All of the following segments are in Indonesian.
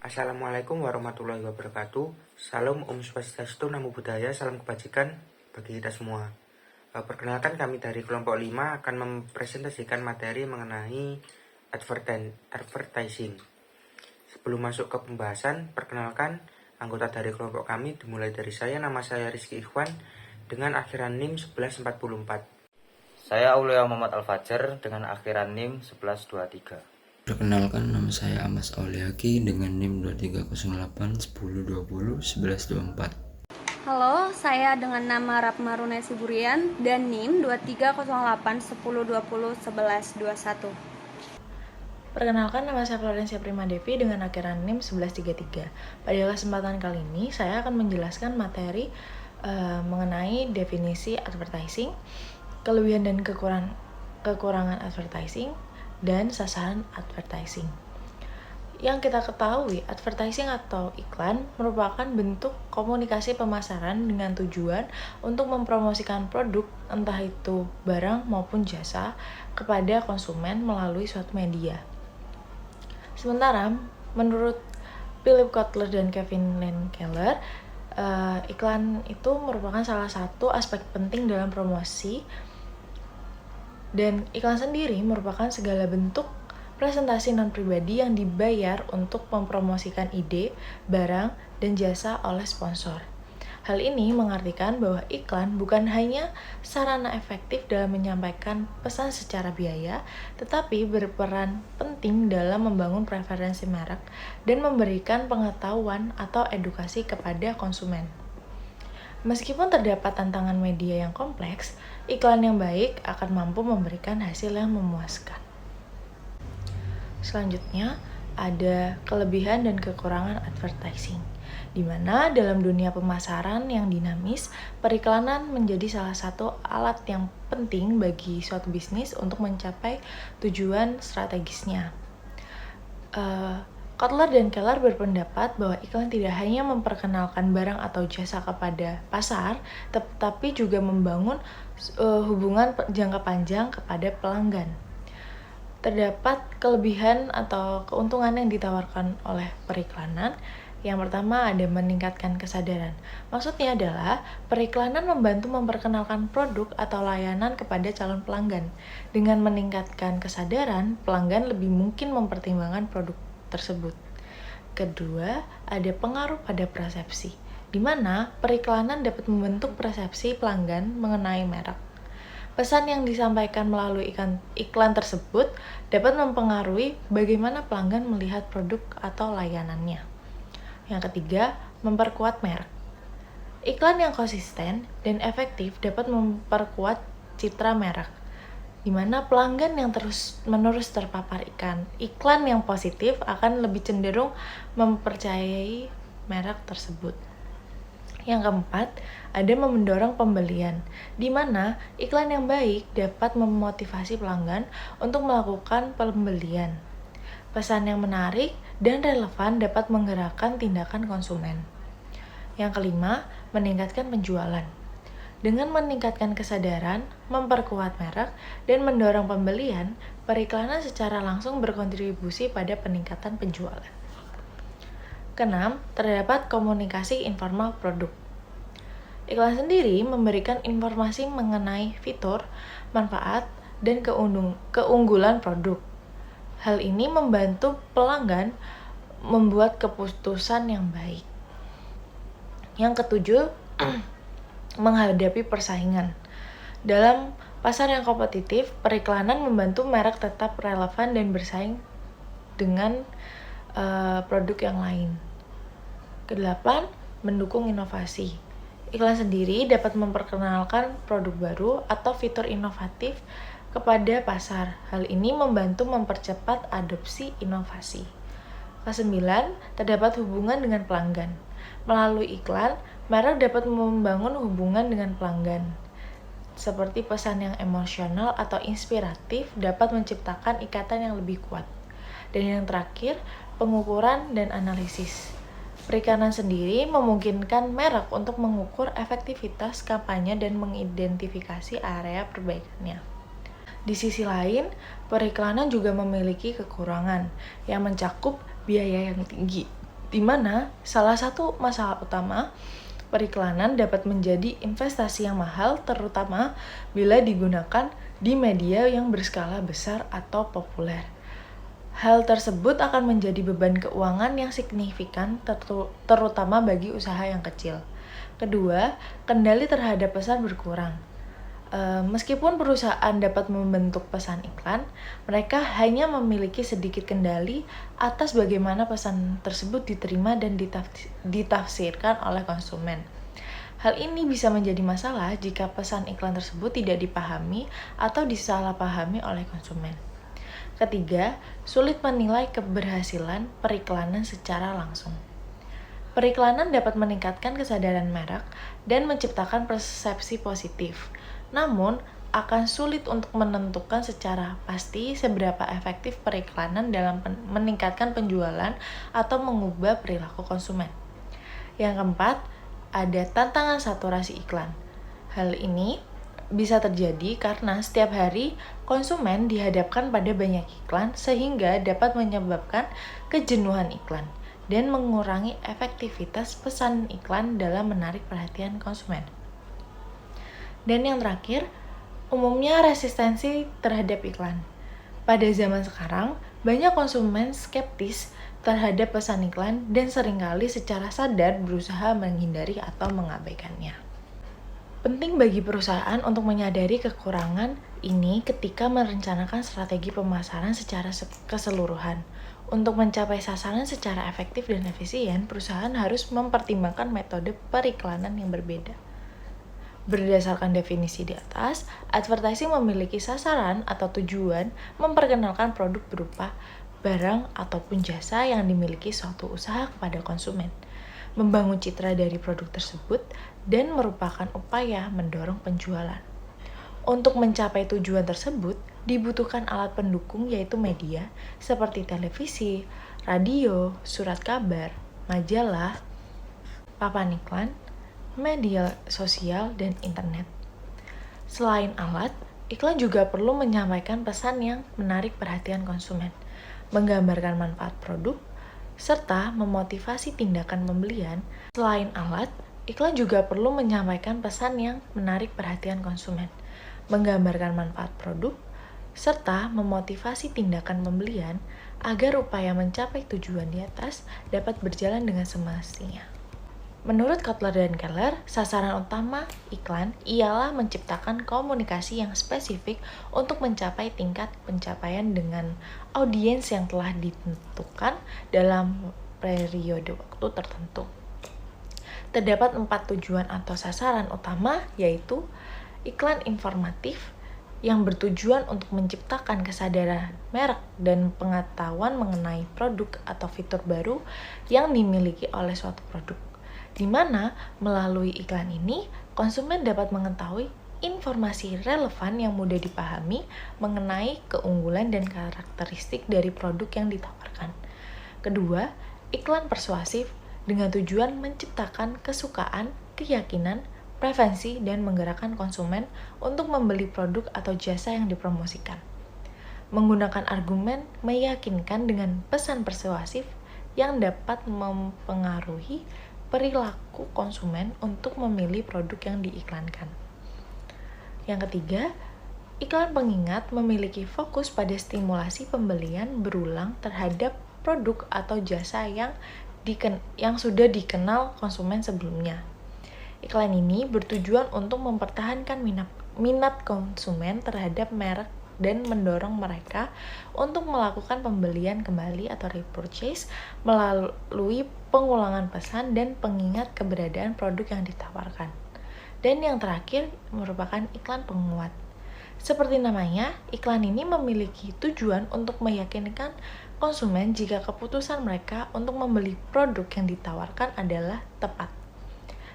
Assalamualaikum warahmatullahi wabarakatuh. Salam Om Swastiastu, Namo Buddhaya, salam kebajikan bagi kita semua. Perkenalkan, kami dari kelompok 5 akan mempresentasikan materi mengenai advertising. Sebelum masuk ke pembahasan, perkenalkan anggota dari kelompok kami dimulai dari saya. Nama saya Rizky Ikhwan dengan akhiran NIM 1144. Saya Aulia Muhammad Al-Fajar dengan akhiran NIM 1123. Perkenalkan, nama saya Amas Auliaki dengan NIM 2308 1020 1124. Halo, saya dengan nama Rapma Runesi Burian dan NIM 2308 1020 1121. Perkenalkan, nama saya Florencia Prima Devi dengan akhiran NIM 1133. Pada kesempatan kali ini, saya akan menjelaskan materi mengenai definisi advertising, kelebihan dan kekurangan advertising, dan sasaran advertising. Yang kita ketahui, advertising atau iklan merupakan bentuk komunikasi pemasaran dengan tujuan untuk mempromosikan produk, entah itu barang maupun jasa, kepada konsumen melalui suatu media. Sementara, menurut Philip Kotler dan Kevin Lane Keller, iklan itu merupakan salah satu aspek penting dalam promosi, dan iklan sendiri merupakan segala bentuk presentasi non-pribadi yang dibayar untuk mempromosikan ide, barang, dan jasa oleh sponsor. Hal ini mengartikan bahwa iklan bukan hanya sarana efektif dalam menyampaikan pesan secara biaya, tetapi berperan penting dalam membangun preferensi merek dan memberikan pengetahuan atau edukasi kepada konsumen. Meskipun terdapat tantangan media yang kompleks, iklan yang baik akan mampu memberikan hasil yang memuaskan. Selanjutnya, ada kelebihan dan kekurangan advertising, di mana dalam dunia pemasaran yang dinamis, periklanan menjadi salah satu alat yang penting bagi suatu bisnis untuk mencapai tujuan strategisnya. Kotler dan Keller berpendapat bahwa iklan tidak hanya memperkenalkan barang atau jasa kepada pasar, tetapi juga membangun hubungan jangka panjang kepada pelanggan. Terdapat kelebihan atau keuntungan yang ditawarkan oleh periklanan. Yang pertama ada meningkatkan kesadaran. Maksudnya adalah periklanan membantu memperkenalkan produk atau layanan kepada calon pelanggan. Dengan meningkatkan kesadaran, pelanggan lebih mungkin mempertimbangkan produk tersebut. Kedua, ada pengaruh pada persepsi, di mana periklanan dapat membentuk persepsi pelanggan mengenai merek. Pesan yang disampaikan melalui iklan tersebut dapat mempengaruhi bagaimana pelanggan melihat produk atau layanannya. Yang ketiga, memperkuat merek. Iklan yang konsisten dan efektif dapat memperkuat citra merek, di mana pelanggan yang terus-menerus terpapar iklan yang positif akan lebih cenderung mempercayai merek tersebut. Yang keempat, ada mendorong pembelian, di mana iklan yang baik dapat memotivasi pelanggan untuk melakukan pembelian. Pesan yang menarik dan relevan dapat menggerakkan tindakan konsumen. Yang kelima, meningkatkan penjualan. Dengan meningkatkan kesadaran, memperkuat merek, dan mendorong pembelian, periklanan secara langsung berkontribusi pada peningkatan penjualan. Keenam, terdapat komunikasi informal produk. Iklan sendiri memberikan informasi mengenai fitur, manfaat, dan keunggulan produk. Hal ini membantu pelanggan membuat keputusan yang baik. Yang ketujuh, menghadapi persaingan. Dalam pasar yang kompetitif, periklanan membantu merek tetap relevan dan bersaing dengan produk yang lain. Kedelapan, mendukung inovasi. Iklan sendiri dapat memperkenalkan produk baru atau fitur inovatif kepada pasar. Hal ini membantu mempercepat adopsi inovasi. Kesembilan, terdapat hubungan dengan pelanggan. Melalui iklan, merek dapat membangun hubungan dengan pelanggan. Seperti pesan yang emosional atau inspiratif dapat menciptakan ikatan yang lebih kuat. Dan yang terakhir, pengukuran dan analisis. Periklanan sendiri memungkinkan merek untuk mengukur efektivitas kampanye dan mengidentifikasi area perbaikannya. Di sisi lain, periklanan juga memiliki kekurangan yang mencakup biaya yang tinggi, di mana salah satu masalah utama periklanan dapat menjadi investasi yang mahal, terutama bila digunakan di media yang berskala besar atau populer. Hal tersebut akan menjadi beban keuangan yang signifikan, terutama bagi usaha yang kecil. Kedua, kendali terhadap pesan berkurang. Meskipun perusahaan dapat membentuk pesan iklan, mereka hanya memiliki sedikit kendali atas bagaimana pesan tersebut diterima dan ditafsirkan oleh konsumen. Hal ini bisa menjadi masalah jika pesan iklan tersebut tidak dipahami atau disalahpahami oleh konsumen. Ketiga, sulit menilai keberhasilan periklanan secara langsung. Periklanan dapat meningkatkan kesadaran merek dan menciptakan persepsi positif. Namun, akan sulit untuk menentukan secara pasti seberapa efektif periklanan dalam meningkatkan penjualan atau mengubah perilaku konsumen. Yang keempat, ada tantangan saturasi iklan. Hal ini bisa terjadi karena setiap hari konsumen dihadapkan pada banyak iklan sehingga dapat menyebabkan kejenuhan iklan dan mengurangi efektivitas pesan iklan dalam menarik perhatian konsumen. Dan yang terakhir, umumnya resistensi terhadap iklan. Pada zaman sekarang, banyak konsumen skeptis terhadap pesan iklan dan seringkali secara sadar berusaha menghindari atau mengabaikannya. Penting bagi perusahaan untuk menyadari kekurangan ini ketika merencanakan strategi pemasaran secara keseluruhan. Untuk mencapai sasaran secara efektif dan efisien, perusahaan harus mempertimbangkan metode periklanan yang berbeda. Berdasarkan definisi di atas, advertising memiliki sasaran atau tujuan memperkenalkan produk berupa barang ataupun jasa yang dimiliki suatu usaha kepada konsumen, membangun citra dari produk tersebut, dan merupakan upaya mendorong penjualan. Untuk mencapai tujuan tersebut, dibutuhkan alat pendukung yaitu media seperti televisi, radio, surat kabar, majalah, papan iklan, media sosial, dan internet. Selain alat, iklan juga perlu menyampaikan pesan yang menarik perhatian konsumen, menggambarkan manfaat produk, serta memotivasi tindakan pembelian. Selain alat, iklan juga perlu menyampaikan pesan yang menarik perhatian konsumen, menggambarkan manfaat produk, serta memotivasi tindakan pembelian agar upaya mencapai tujuan di atas dapat berjalan dengan semestinya. Menurut Kotler dan Keller, sasaran utama iklan ialah menciptakan komunikasi yang spesifik untuk mencapai tingkat pencapaian dengan audiens yang telah ditentukan dalam periode waktu tertentu. Terdapat 4 tujuan atau sasaran utama, yaitu iklan informatif yang bertujuan untuk menciptakan kesadaran merek dan pengetahuan mengenai produk atau fitur baru yang dimiliki oleh suatu produk, di mana melalui iklan ini konsumen dapat mengetahui informasi relevan yang mudah dipahami mengenai keunggulan dan karakteristik dari produk yang ditawarkan. Kedua, iklan persuasif dengan tujuan menciptakan kesukaan, keyakinan, preferensi, dan menggerakkan konsumen untuk membeli produk atau jasa yang dipromosikan. Menggunakan argumen meyakinkan dengan pesan persuasif yang dapat mempengaruhi perilaku konsumen untuk memilih produk yang diiklankan. Yang ketiga, iklan pengingat memiliki fokus pada stimulasi pembelian berulang terhadap produk atau jasa yang sudah dikenal konsumen sebelumnya. Iklan ini bertujuan untuk mempertahankan minat konsumen terhadap merek dan mendorong mereka untuk melakukan pembelian kembali atau repurchase melalui pengulangan pesan dan pengingat keberadaan produk yang ditawarkan. Dan yang terakhir merupakan iklan penguat. Seperti namanya, iklan ini memiliki tujuan untuk meyakinkan konsumen jika keputusan mereka untuk membeli produk yang ditawarkan adalah tepat.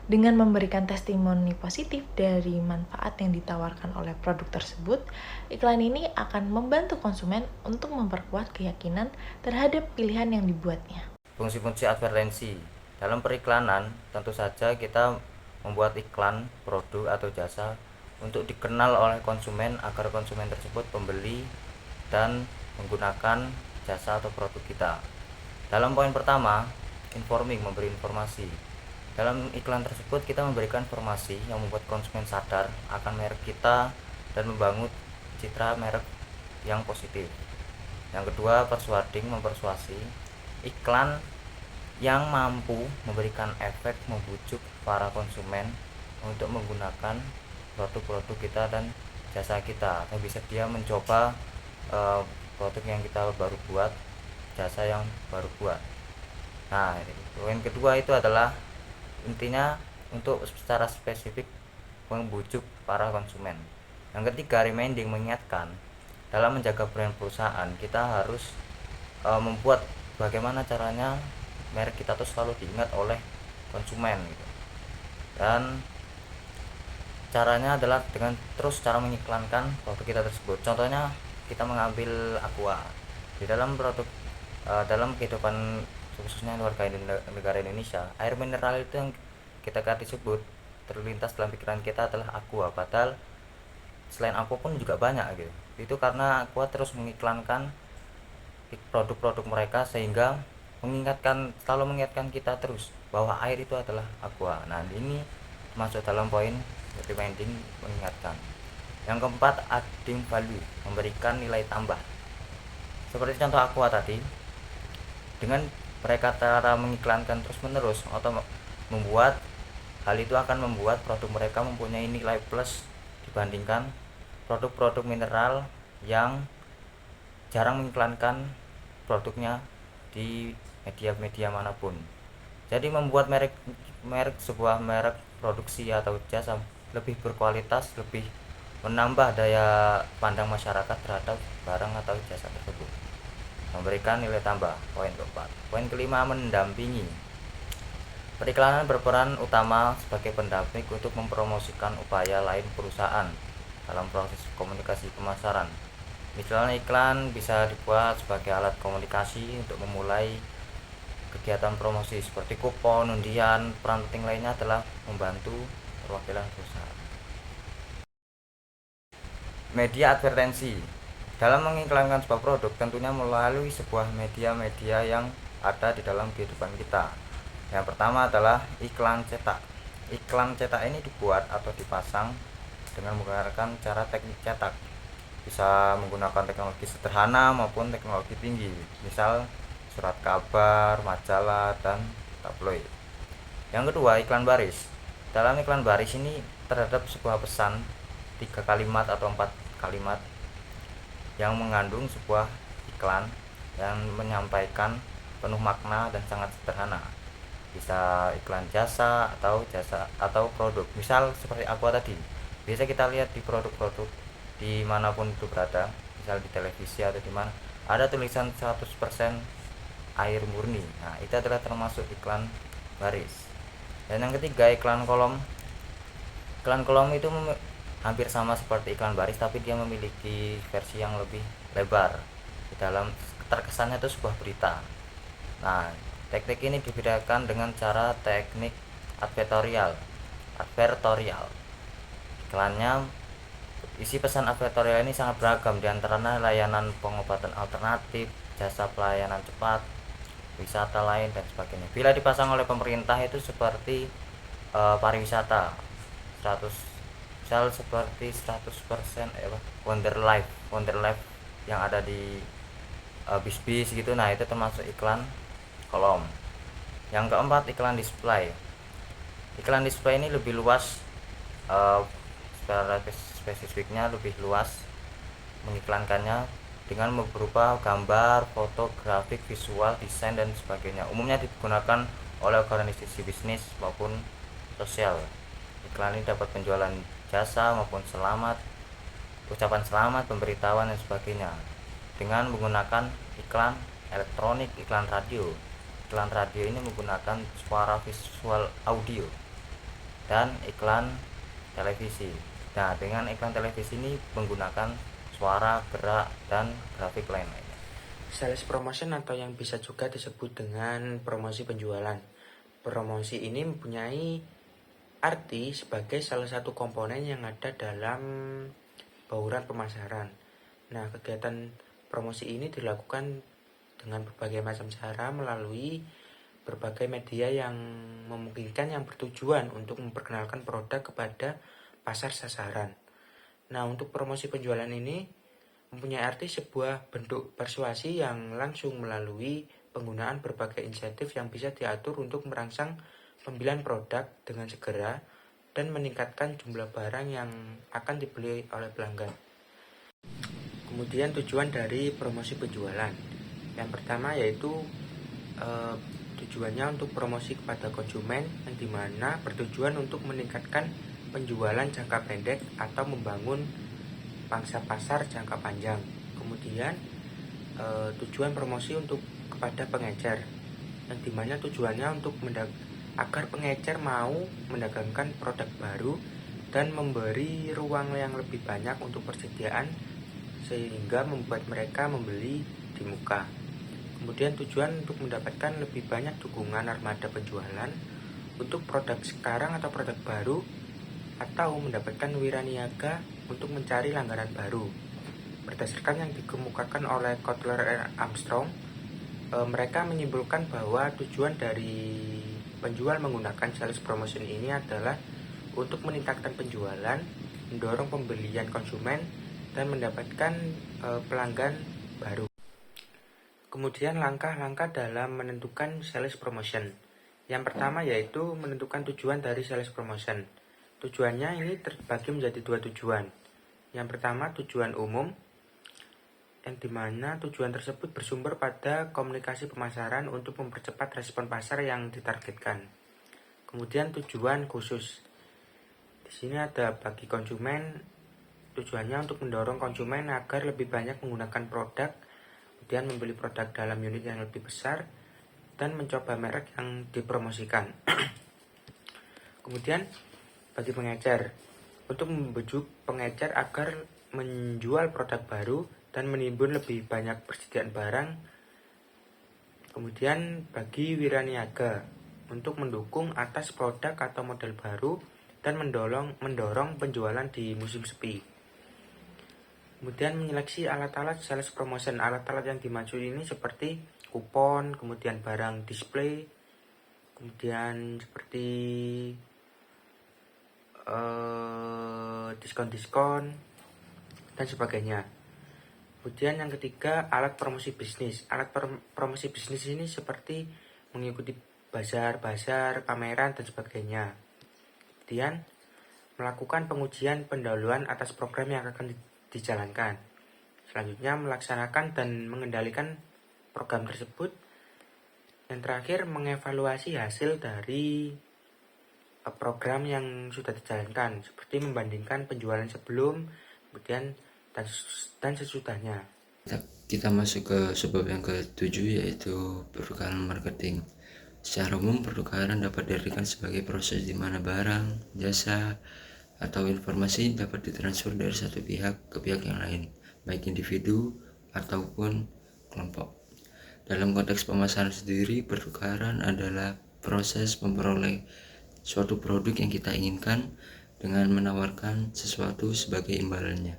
Dengan memberikan testimoni positif dari manfaat yang ditawarkan oleh produk tersebut, iklan ini akan membantu konsumen untuk memperkuat keyakinan terhadap pilihan yang dibuatnya. Fungsi-fungsi advertensi. Dalam periklanan, tentu saja kita membuat iklan produk atau jasa untuk dikenal oleh konsumen agar konsumen tersebut membeli dan menggunakan jasa atau produk kita. Dalam poin pertama, informing, memberi informasi. Dalam iklan tersebut kita memberikan informasi yang membuat konsumen sadar akan merek kita dan membangun citra merek yang positif. Yang kedua, persuading, mempersuasi. Iklan yang mampu memberikan efek membujuk para konsumen untuk menggunakan produk-produk kita dan jasa kita, atau bisa dia mencoba produk yang kita baru buat, jasa yang baru buat. Nah, poin kedua itu adalah intinya untuk secara spesifik membujuk para konsumen. Yang ketiga, reminding, mengingatkan. Dalam menjaga brand perusahaan, kita harus membuat bagaimana caranya merek kita tuh selalu diingat oleh konsumen gitu. Dan caranya adalah dengan terus cara mengiklankan produk kita tersebut. Contohnya kita mengambil Aqua. Di dalam produk dalam kehidupan khususnya warga negara Indonesia, air mineral itu yang kita disebut terlintas dalam pikiran kita adalah Aqua, padahal selain Aqua pun juga banyak gitu. Itu karena Aqua terus mengiklankan produk-produk mereka sehingga selalu mengingatkan kita terus bahwa air itu adalah Aqua. Nah, ini masuk dalam poin reminding, mengingatkan. Yang keempat, adding value, memberikan nilai tambah. Seperti contoh Aqua tadi, dengan mereka cara mengiklankan terus menerus atau membuat hal itu akan membuat produk mereka mempunyai nilai plus dibandingkan produk-produk mineral yang jarang mengiklankan produknya di media-media manapun. Jadi membuat sebuah merek produksi atau jasa lebih berkualitas, lebih menambah daya pandang masyarakat terhadap barang atau jasa tersebut, memberikan nilai tambah. Poin keempat. Poin kelima, mendampingi. Periklanan berperan utama sebagai pendamping untuk mempromosikan upaya lain perusahaan dalam proses komunikasi pemasaran. Misalnya iklan bisa dibuat sebagai alat komunikasi untuk memulai kegiatan promosi seperti kupon, undian. Peran penting lainnya adalah membantu perwakilan perusahaan. Media advertensi. Dalam mengiklankan sebuah produk tentunya melalui sebuah media-media yang ada di dalam kehidupan kita. Yang pertama adalah iklan cetak. Iklan cetak ini dibuat atau dipasang dengan menggunakan cara teknik cetak. Bisa menggunakan teknologi sederhana maupun teknologi tinggi, misal surat kabar, majalah, dan tabloid. Yang kedua, iklan baris. Dalam iklan baris ini terhadap sebuah pesan 3 kalimat atau 4 kalimat yang mengandung sebuah iklan yang menyampaikan penuh makna dan sangat sederhana. Bisa iklan jasa atau produk. Misal seperti Aqua tadi. Biasa kita lihat di produk-produk dimanapun itu berada, misal di televisi atau di mana, ada tulisan 100% air murni. Nah, itu adalah termasuk iklan baris. Dan yang ketiga, iklan kolom. Iklan kolom itu hampir sama seperti iklan baris, tapi dia memiliki versi yang lebih lebar. Di dalam terkesannya itu sebuah berita. Nah, teknik ini dibedakan dengan cara teknik advertorial. Iklannya, isi pesan advertorial ini sangat beragam, diantaranya layanan pengobatan alternatif, jasa pelayanan cepat, wisata lain, dan sebagainya. Bila dipasang oleh pemerintah itu seperti pariwisata 100, misal seperti 100% Wonder Life yang ada di bis-bis gitu. Nah, itu termasuk iklan kolom. Yang keempat, iklan display. Iklan display ini lebih luas, secara spesifiknya lebih luas mengiklankannya dengan berupa gambar, foto, grafik, visual, desain, dan sebagainya. Umumnya digunakan oleh organisasi bisnis maupun sosial. Iklan ini dapat penjualan jasa maupun ucapan selamat, pemberitahuan, dan sebagainya. Dengan menggunakan iklan elektronik, iklan radio. Iklan radio ini menggunakan suara, visual, audio, dan iklan televisi. Nah, dengan iklan televisi ini menggunakan suara, gerak, dan grafik lain-lainnya. Sales promotion atau yang bisa juga disebut dengan promosi penjualan. Promosi ini mempunyai arti sebagai salah satu komponen yang ada dalam bauran pemasaran. Nah, kegiatan promosi ini dilakukan dengan berbagai macam cara melalui berbagai media yang memungkinkan yang bertujuan untuk memperkenalkan produk kepada pasar sasaran. Nah, untuk promosi penjualan ini mempunyai arti sebuah bentuk persuasi yang langsung melalui penggunaan berbagai insentif yang bisa diatur untuk merangsang pembelian produk dengan segera dan meningkatkan jumlah barang yang akan dibeli oleh pelanggan. Kemudian tujuan dari promosi penjualan. Yang pertama yaitu tujuannya untuk promosi kepada konsumen, yang dimana bertujuan untuk meningkatkan penjualan jangka pendek atau membangun pangsa pasar jangka panjang. Kemudian tujuan promosi untuk kepada pengecer, yang dimana tujuannya untuk agar pengecer mau mendagangkan produk baru dan memberi ruang yang lebih banyak untuk persediaan sehingga membuat mereka membeli di muka. Kemudian tujuan untuk mendapatkan lebih banyak dukungan armada penjualan untuk produk sekarang atau produk baru, atau mendapatkan wiraniaga untuk mencari langganan baru. Berdasarkan yang dikemukakan oleh Kotler Armstrong, mereka menyimpulkan bahwa tujuan dari penjual menggunakan sales promotion ini adalah untuk meningkatkan penjualan, mendorong pembelian konsumen, dan mendapatkan pelanggan baru. Kemudian langkah-langkah dalam menentukan sales promotion. Yang pertama yaitu menentukan tujuan dari sales promotion. Tujuannya ini terbagi menjadi dua tujuan. Yang pertama tujuan umum, yang dimana tujuan tersebut bersumber pada komunikasi pemasaran untuk mempercepat respon pasar yang ditargetkan. Kemudian tujuan khusus. Di sini ada bagi konsumen, tujuannya untuk mendorong konsumen agar lebih banyak menggunakan produk, kemudian membeli produk dalam unit yang lebih besar, dan mencoba merek yang dipromosikan. Kemudian bagi pengecer, untuk membujuk pengecer agar menjual produk baru dan menimbun lebih banyak persediaan barang. Kemudian bagi wiraniaga, untuk mendukung atas produk atau model baru dan mendorong penjualan di musim sepi. Kemudian menyeleksi alat-alat sales promotion. Alat-alat yang dimaksud ini seperti kupon, kemudian barang display, kemudian seperti diskon-diskon dan sebagainya. Kemudian yang ketiga, alat promosi bisnis. Alat promosi bisnis ini seperti mengikuti bazar, pameran dan sebagainya. Kemudian melakukan pengujian pendahuluan atas program yang akan dijalankan. Selanjutnya melaksanakan dan mengendalikan program tersebut. Yang terakhir mengevaluasi hasil dari program yang sudah dijalankan, seperti membandingkan penjualan sebelum, kemudian dan sesudahnya. Kita masuk ke subbab yang ke-7, yaitu pertukaran marketing. Secara umum, pertukaran dapat diartikan sebagai proses di mana barang, jasa, atau informasi dapat ditransfer dari satu pihak ke pihak yang lain, baik individu ataupun kelompok. Dalam konteks pemasaran sendiri, pertukaran adalah proses memperoleh suatu produk yang kita inginkan dengan menawarkan sesuatu sebagai imbalannya.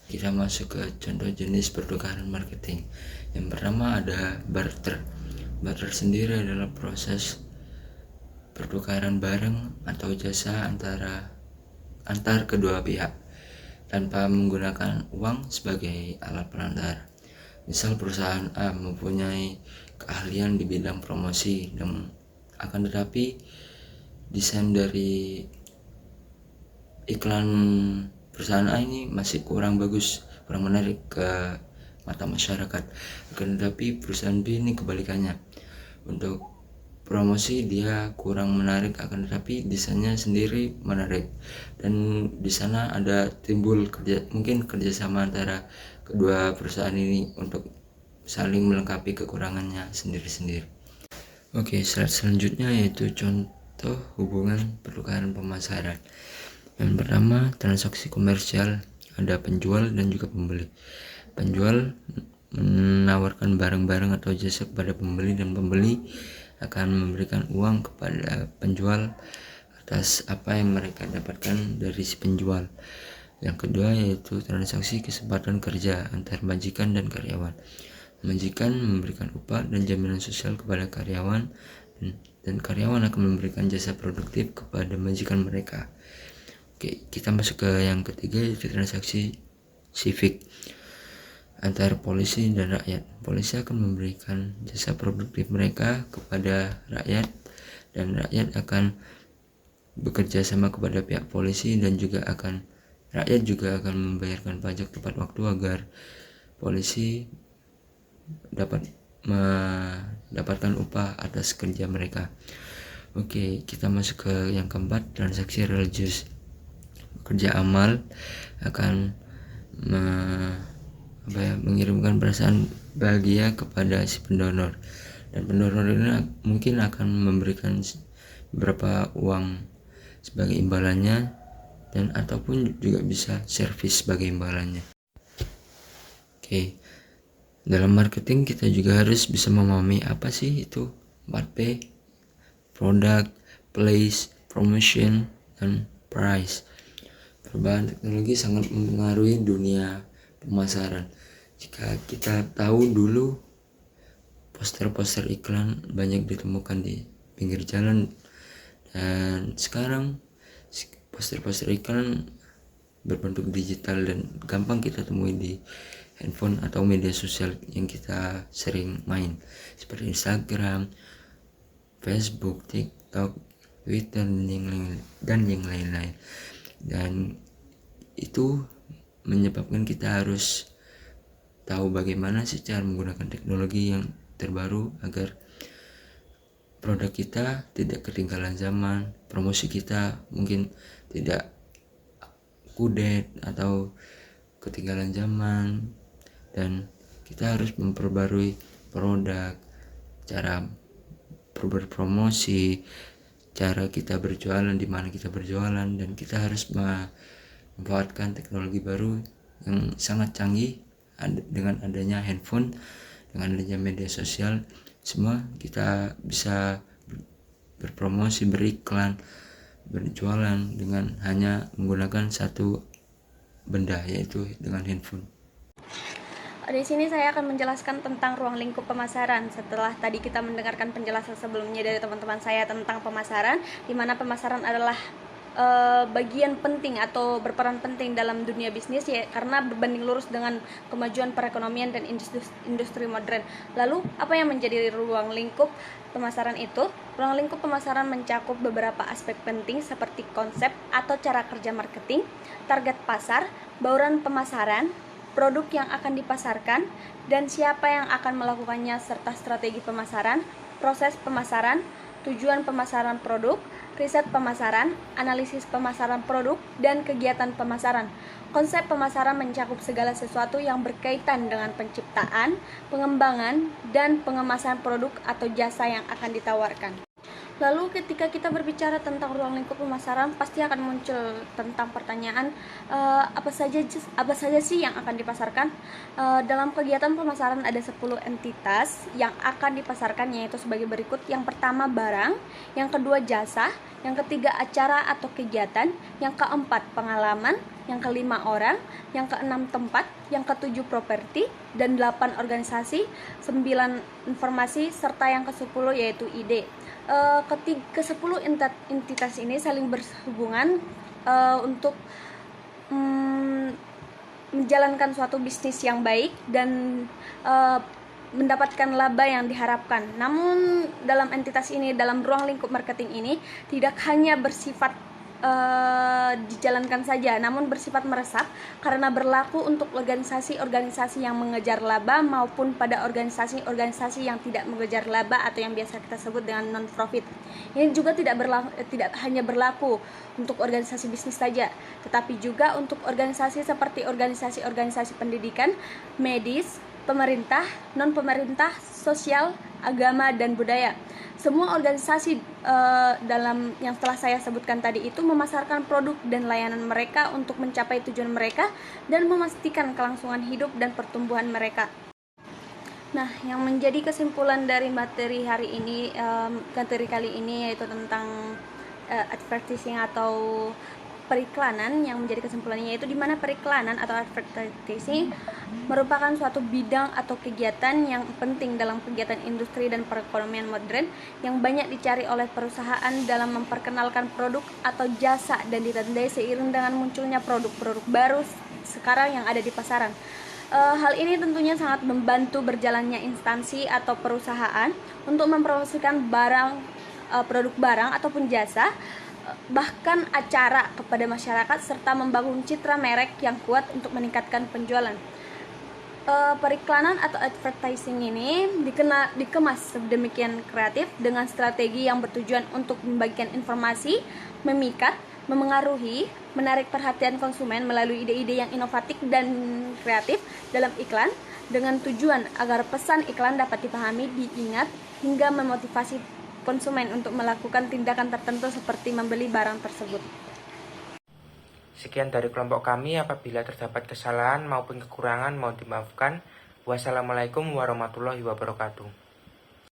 Kita masuk ke contoh jenis pertukaran marketing. Yang pertama ada barter. Barter sendiri adalah proses pertukaran barang atau jasa antar kedua pihak tanpa menggunakan uang sebagai alat perantara. Misal perusahaan A mempunyai keahlian di bidang promosi, dan akan tetapi desain dari iklan perusahaan A ini masih kurang bagus, kurang menarik ke mata masyarakat. Akan tetapi perusahaan B ini kebalikannya, untuk promosi dia kurang menarik, akan tetapi desainnya sendiri menarik, dan di sana ada timbul mungkin kerjasama antara kedua perusahaan ini untuk saling melengkapi kekurangannya sendiri-sendiri. Oke, slide selanjutnya yaitu contoh hubungan pertukaran pemasaran. Yang pertama, transaksi komersial. Ada penjual dan juga pembeli. Penjual menawarkan barang-barang atau jasa kepada pembeli, dan pembeli akan memberikan uang kepada penjual atas apa yang mereka dapatkan dari si penjual. Yang kedua yaitu transaksi kesempatan kerja antar majikan dan karyawan. Majikan memberikan upah dan jaminan sosial kepada karyawan, dan karyawan akan memberikan jasa produktif kepada majikan mereka. Oke, kita masuk ke yang ketiga, yaitu transaksi civic antara polisi dan rakyat. Polisi akan memberikan jasa produktif mereka kepada rakyat, dan rakyat akan bekerja sama kepada pihak polisi, dan rakyat juga akan membayarkan pajak tepat waktu agar polisi dapat mendapatkan upah atas kerja mereka. Oke, kita masuk ke yang keempat, transaksi religius. Kerja amal akan mengirimkan perasaan bahagia kepada si pendonor, dan pendonor ini mungkin akan memberikan beberapa uang sebagai imbalannya, dan ataupun juga bisa servis sebagai imbalannya. Oke, dalam marketing kita juga harus bisa memahami apa sih itu 4P: product, place, promotion, dan price. Perubahan teknologi sangat mempengaruhi dunia pemasaran. Jika kita tahu dulu, poster-poster iklan banyak ditemukan di pinggir jalan, dan sekarang poster-poster iklan berbentuk digital dan gampang kita temui di handphone atau media sosial yang kita sering main, seperti Instagram, Facebook, TikTok, Twitter, dan yang lain-lain. Dan itu menyebabkan kita harus tahu bagaimana sih cara menggunakan teknologi yang terbaru agar produk kita tidak ketinggalan zaman, promosi kita mungkin tidak kudet atau ketinggalan zaman, dan kita harus memperbarui produk, cara berpromosi, cara kita berjualan, di mana kita berjualan, dan kita harus memanfaatkan teknologi baru yang sangat canggih. Dengan adanya handphone, dengan adanya media sosial, semua kita bisa berpromosi, beriklan, berjualan dengan hanya menggunakan satu benda, yaitu dengan handphone. Di sini saya akan menjelaskan tentang ruang lingkup pemasaran. Setelah tadi kita mendengarkan penjelasan sebelumnya dari teman-teman saya tentang pemasaran, di mana pemasaran adalah bagian penting atau berperan penting dalam dunia bisnis, ya, karena berbanding lurus dengan kemajuan perekonomian dan industri modern. Lalu apa yang menjadi ruang lingkup pemasaran itu? Ruang lingkup pemasaran mencakup beberapa aspek penting seperti konsep atau cara kerja marketing, target pasar, bauran pemasaran, produk yang akan dipasarkan, dan siapa yang akan melakukannya, serta strategi pemasaran, proses pemasaran, tujuan pemasaran produk, riset pemasaran, analisis pemasaran produk, dan kegiatan pemasaran. Konsep pemasaran mencakup segala sesuatu yang berkaitan dengan penciptaan, pengembangan, dan pengemasan produk atau jasa yang akan ditawarkan. Lalu ketika kita berbicara tentang ruang lingkup pemasaran, pasti akan muncul tentang pertanyaan apa saja sih yang akan dipasarkan. Dalam kegiatan pemasaran ada 10 entitas yang akan dipasarkan, yaitu sebagai berikut. Yang pertama barang, yang kedua jasa, yang ketiga acara atau kegiatan, yang keempat pengalaman, yang kelima orang, yang keenam tempat, yang ketujuh properti, dan 8 organisasi, 9 informasi, serta yang ke-10 yaitu ide. Ke-10 entitas ini saling berhubungan untuk menjalankan suatu bisnis yang baik dan mendapatkan laba yang diharapkan. Namun dalam entitas ini, dalam ruang lingkup marketing ini, tidak hanya bersifat dijalankan saja, namun bersifat meresap karena berlaku untuk organisasi-organisasi yang mengejar laba maupun pada organisasi-organisasi yang tidak mengejar laba atau yang biasa kita sebut dengan non-profit. Ini juga tidak hanya berlaku untuk organisasi bisnis saja, tetapi juga untuk organisasi seperti organisasi-organisasi pendidikan, medis, pemerintah, non-pemerintah, sosial, agama, dan budaya. Semua organisasi dalam yang telah saya sebutkan tadi itu memasarkan produk dan layanan mereka untuk mencapai tujuan mereka dan memastikan kelangsungan hidup dan pertumbuhan mereka. Nah, yang menjadi kesimpulan dari materi hari ini, materi kali ini, yaitu tentang advertising atau periklanan yang menjadi kesimpulannya, yaitu di mana periklanan atau advertising merupakan suatu bidang atau kegiatan yang penting dalam kegiatan industri dan perekonomian modern yang banyak dicari oleh perusahaan dalam memperkenalkan produk atau jasa dan ditandai seiring dengan munculnya produk-produk baru sekarang yang ada di pasaran. Hal ini tentunya sangat membantu berjalannya instansi atau perusahaan untuk mempromosikan produk barang ataupun jasa, bahkan acara kepada masyarakat, serta membangun citra merek yang kuat untuk meningkatkan penjualan. Periklanan atau advertising ini dikemas sedemikian kreatif dengan strategi yang bertujuan untuk membagikan informasi, memikat, memengaruhi, menarik perhatian konsumen melalui ide-ide yang inovatif dan kreatif dalam iklan, dengan tujuan agar pesan iklan dapat dipahami, diingat, hingga memotivasi konsumen untuk melakukan tindakan tertentu seperti membeli barang tersebut. Sekian dari kelompok kami. Apabila terdapat kesalahan maupun kekurangan mohon dimaafkan. Wassalamualaikum warahmatullahi wabarakatuh.